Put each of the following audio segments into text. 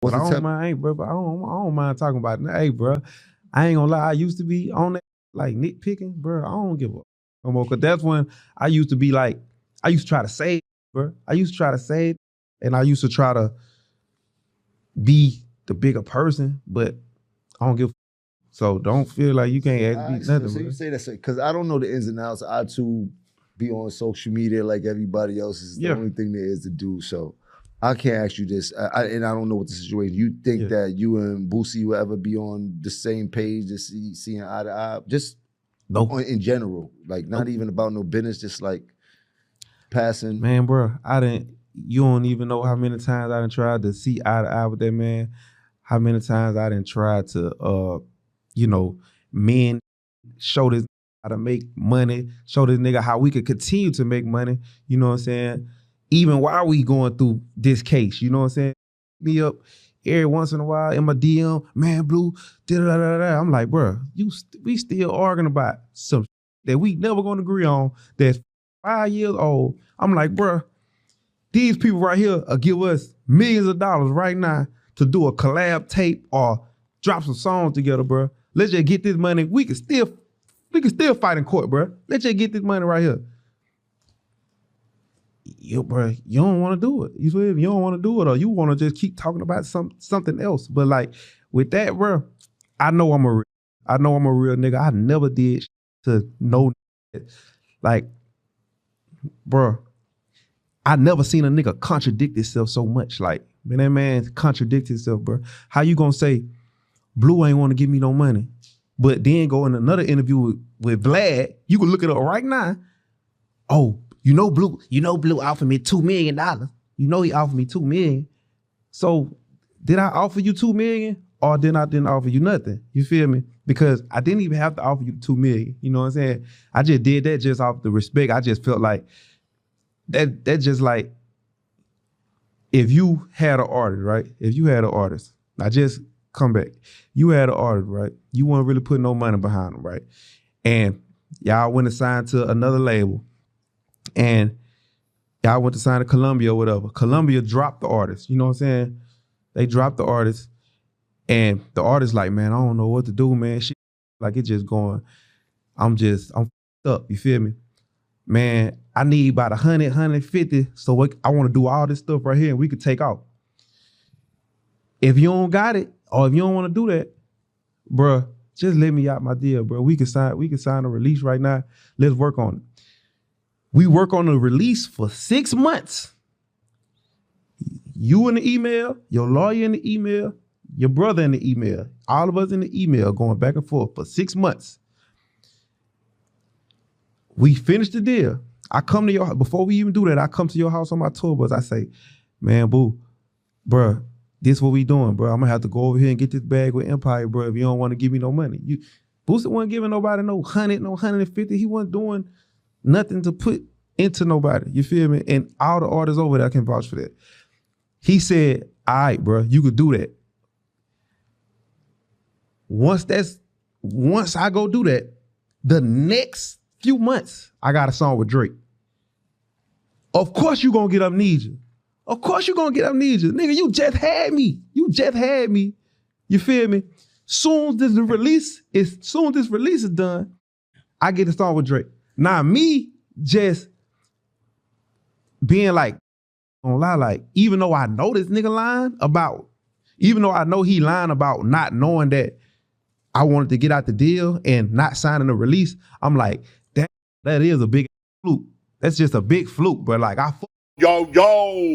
But What's I the don't temp? mind, bro. I don't mind talking about it. Hey, bro, I ain't gonna lie. I used to be on that like nitpicking, bro. I don't give a no more. Cause that's when I used to be like, I used to try to save, bro. I used to try to save, and I used to try to be the bigger person, but I don't give. So don't feel like you can't ask me nothing, So you bro. say that because I don't know the ins and outs. I too be on social media like everybody else. Is the Yeah, only thing there is to do. So I can't ask you this, and I don't know what the situation. You think yeah. that you and Boosie will ever be on the same page, just seeing eye to eye, just No, in general, like not nope. even about no business, just like passing. Man, bro, I didn't. You don't even know how many times I done tried to see eye to eye with that man. How many times I done tried to, you know, men show this how to make money, show this nigga how we could continue to make money. You know what I'm saying? Even while we going through this case, you know what I'm saying? Me up every once in a while in my DM, man, Blue, da-da-da-da-da. I'm like, bro, we still arguing about some that we never gonna agree on. That's 5 years old. I'm like, bro, these people right here will give us millions of dollars right now to do a collab tape or drop some songs together, bro. Let's just get this money. We can still fight in court, bro. Let's just get this money right here. Bro, you don't want to do it. You feel me? You don't want to do it, or you want to just keep talking about something else. But like with that, bro, I know I'm a real nigga. I never did to no like, bro. I never seen a nigga contradict himself so much. Like, man, that man contradict himself, bro. How you gonna say Blue ain't want to give me no money, but then go in another interview with Vlad? You can look it up right now. Oh, Blue offered me $2 million. You know he offered me $2 million. So did I offer you $2 million, or then I didn't offer you nothing? You feel me? Because I didn't even have to offer you $2 million. You know what I'm saying? I just did that just off the respect. I just felt like that just like if you had an artist, right? If you had an artist, I just come back. You had an artist, right? You weren't really putting no money behind them, right? And y'all went and signed to another label, and y'all went to sign to Columbia or whatever. Columbia dropped the artist. You know what I'm saying? They dropped the artist, and the artist like, man, I don't know what to do, man. Shit, like it just going. I'm f***ed up. You feel me? Man, I need about 150. So I want to do all this stuff right here, and we could take off. If you don't got it, or if you don't want to do that, bruh, just let me out my deal, bro. We can sign a release right now. Let's work on it. We work on the release for 6 months. You in the email, your lawyer in the email, your brother in the email, all of us in the email going back and forth for 6 months. We finish the deal. I come to your, before we even do that, I come to your house on my tour bus. I say, man, boo, bruh, this what we doing, bro. I'm gonna have to go over here and get this bag with Empire, bro. If you don't want to give me no money, Boosie wasn't giving nobody no 100, no 150. He wasn't doing nothing to put into nobody. You feel me? And all the artists over there can vouch for that. He said, "All right, bro, you could do that." Once I go do that, the next few months I got a song with Drake. Of course you gonna get amnesia. Of course you gonna get amnesia. Nigga, you just had me. You feel me? Soon this release is done, I get to start with Drake. Now me just being like, don't lie, like, even though I know this nigga even though I know he lying about not knowing that I wanted to get out the deal and not signing the release, I'm like, that is a big fluke. That's just a big fluke, but like Yo,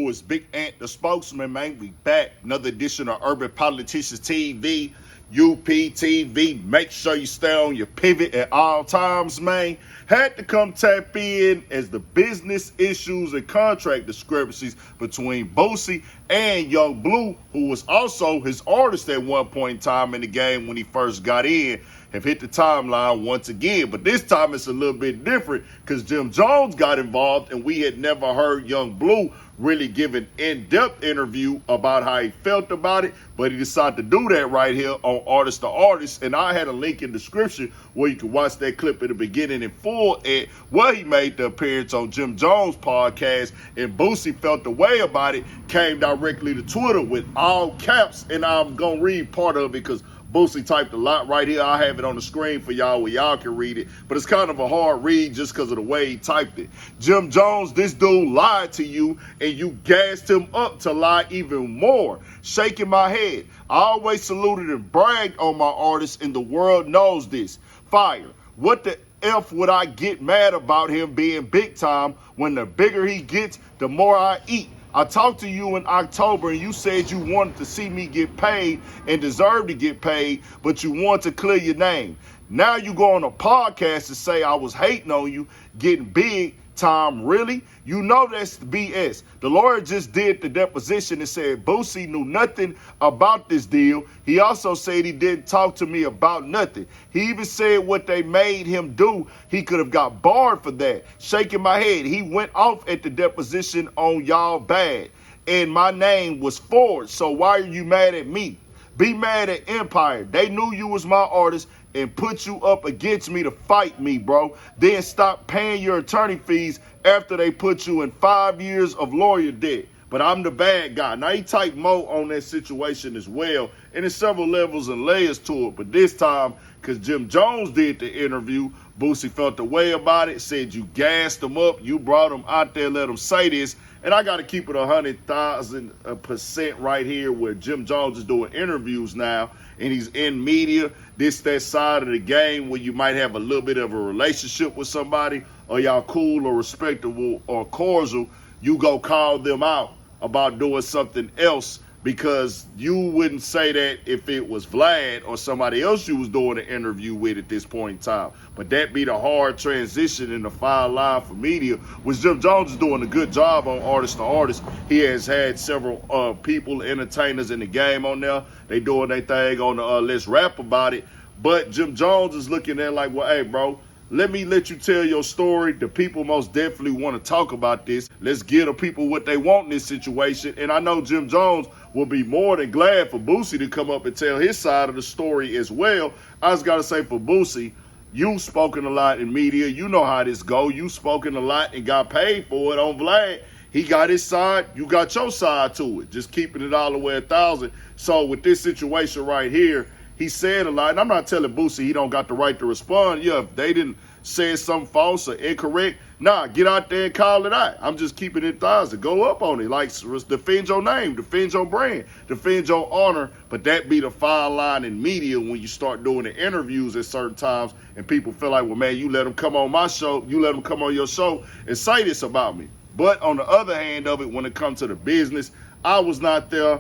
it's Big Ant, the spokesman, man. We back. Another edition of Urban Politicians TV, UPTV. Make sure you stay on your pivot at all times, man. Had to come tap in as the business issues and contract discrepancies between Boosie and Young Bleu, who was also his artist at one point in time in the game when he first got in, have hit the timeline once again. But this time it's a little bit different because Jim Jones got involved, and we had never heard young Bleu really give an in-depth interview about how he felt about it, but he decided to do that right here on Artist to Artist, and I had a link in the description where you can watch that clip at the beginning in full at where he made the appearance on Jim Jones' podcast, and Boosie felt the way about it, came directly to Twitter with all caps, and I'm going to read part of it because Boosie typed a lot right here. I have it on the screen for y'all where y'all can read it, but it's kind of a hard read just because of the way he typed it. Jim Jones, this dude lied to you, and you gassed him up to lie even more. Shaking my head. I always saluted and bragged on my artists, and the world knows this. Fire. What the F would I get mad about him being big time when the bigger he gets, the more I eat? I talked to you in October and you said you wanted to see me get paid and deserve to get paid, but you want to clear your name. Now you go on a podcast to say I was hating on you getting big time. Really? You know that's BS. The lawyer just did the deposition and said Boosie knew nothing about this deal. He also said he didn't talk to me about nothing. He even said what they made him do, he could have got barred for that. Shaking my head. He went off at the deposition on y'all bad. And my name was Ford. So why are you mad at me? Be mad at Empire. They knew you was my artist and put you up against me to fight me, bro. Then stop paying your attorney fees after they put you in 5 years of lawyer debt. But I'm the bad guy. Now, he typed more on that situation as well, and there's several levels and layers to it. But this time, because Jim Jones did the interview, Boosie felt the way about it, said you gassed him up, you brought him out there, let him say this. And I got to keep it 100,000% right here where Jim Jones is doing interviews now, and he's in media. This, that side of the game where you might have a little bit of a relationship with somebody, or y'all cool or respectable or cordial, you go call them out about doing something else, because you wouldn't say that if it was Vlad or somebody else you was doing an interview with at this point in time. But that be the hard transition in the fine line for media, which Jim Jones is doing a good job on Artist to Artist. He has had several people, entertainers in the game on there. They doing their thing on the Let's Rap About It. But Jim Jones is looking at it like, well, hey, bro, let you tell your story. The people most definitely want to talk about this. Let's give the people what they want in this situation. And I know Jim Jones will be more than glad for Boosie to come up and tell his side of the story as well. I just got to say, for Boosie, you've spoken a lot in media. You know how this go. You spoken a lot and got paid for it on Vlad. He got his side. You got your side to it. Just keeping it all the way 1,000. So with this situation right here, he said a lot, and I'm not telling Boosie he don't got the right to respond. Yeah, if they didn't say something false or incorrect, nah, get out there and call it out. I'm just keeping it 1,000. Go up on it. Like, defend your name, defend your brand, defend your honor. But that be the fine line in media when you start doing the interviews at certain times and people feel like, well, man, you let them come on my show, you let them come on your show and say this about me. But on the other hand of it, when it comes to the business, I was not there.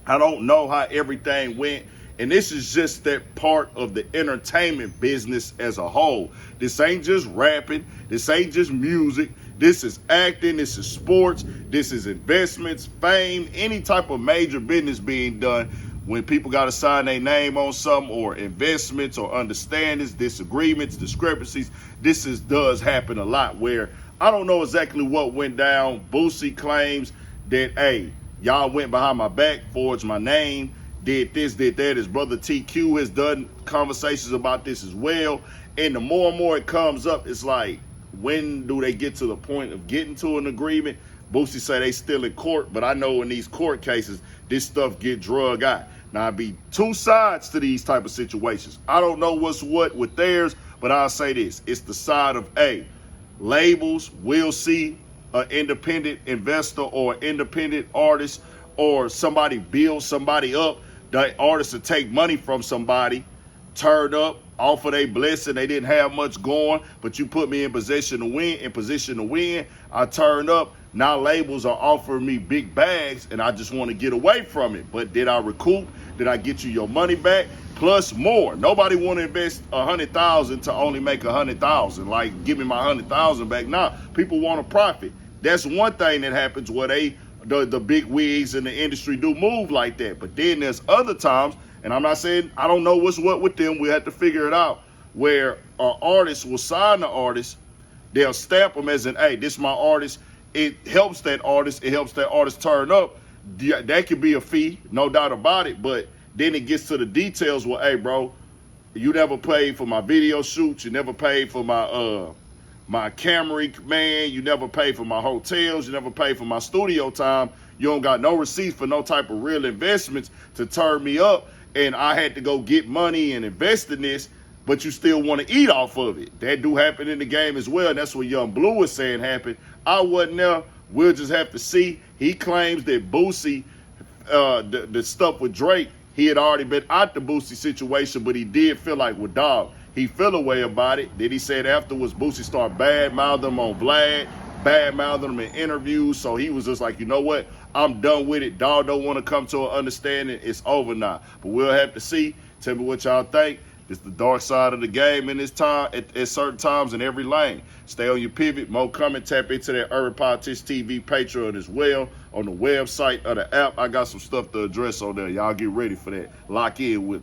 I don't know how everything went. And this is just that part of the entertainment business as a whole. This ain't just rapping. This ain't just music. This is acting. This is sports. This is investments, fame, any type of major business being done. When people got to sign their name on something, or investments or understandings, disagreements, discrepancies, does happen a lot, where I don't know exactly what went down. Boosie claims that, hey, y'all went behind my back, forged my name, did this, did that. His brother TQ has done conversations about this as well. And the more and more it comes up, it's like, when do they get to the point of getting to an agreement? Boosie say they still in court, but I know in these court cases, this stuff get drug out. Now, it be two sides to these type of situations. I don't know what's what with theirs, but I'll say this. It's the side of, A, labels will see an independent investor or independent artist, or somebody build somebody up. The artists will take money from somebody, turn up, offer they blessing. They didn't have much going, but you put me in position to win. I turn up. Now labels are offering me big bags, and I just want to get away from it. But did I recoup? Did I get you your money back? Plus more. Nobody want to invest 100,000 to only make 100,000. Like, give me my 100,000 back. Nah, people want a profit. That's one thing that happens where the big wigs in the industry do move like that. But then there's other times And I'm not saying I don't know what's what with them. We have to figure it out. Where an artist will sign the artist, they'll stamp them as an, hey, this is my artist. It helps that artist. It helps that artist turn up. That could be a fee, no doubt about it. But then it gets to the details where, hey, bro, you never paid for my video shoots. You never paid for my camera man. You never paid for my hotels. You never paid for my studio time. You don't got no receipts for no type of real investments to turn me up. And I had to go get money and invest in this, but you still want to eat off of it. That do happen in the game as well. And that's what young Bleu is saying happened. I wasn't there. We'll just have to see. He claims that Boosie, the stuff with Drake, he had already been out the Boosie situation, but he did feel like, well, dog, he feel a way about it. Then he said afterwards, Boosie started bad-mouthing him on Vlad, bad-mouthing him in interviews. So he was just like, you know what? I'm done with it. Dog don't want to come to an understanding. It's over now. But we'll have to see. Tell me what y'all think. It's the dark side of the game in this time, at certain times in every lane. Stay on your pivot. More coming. Tap into that Urban Politics TV Patreon as well on the website of the app. I got some stuff to address on there. Y'all get ready for that. Lock in with it.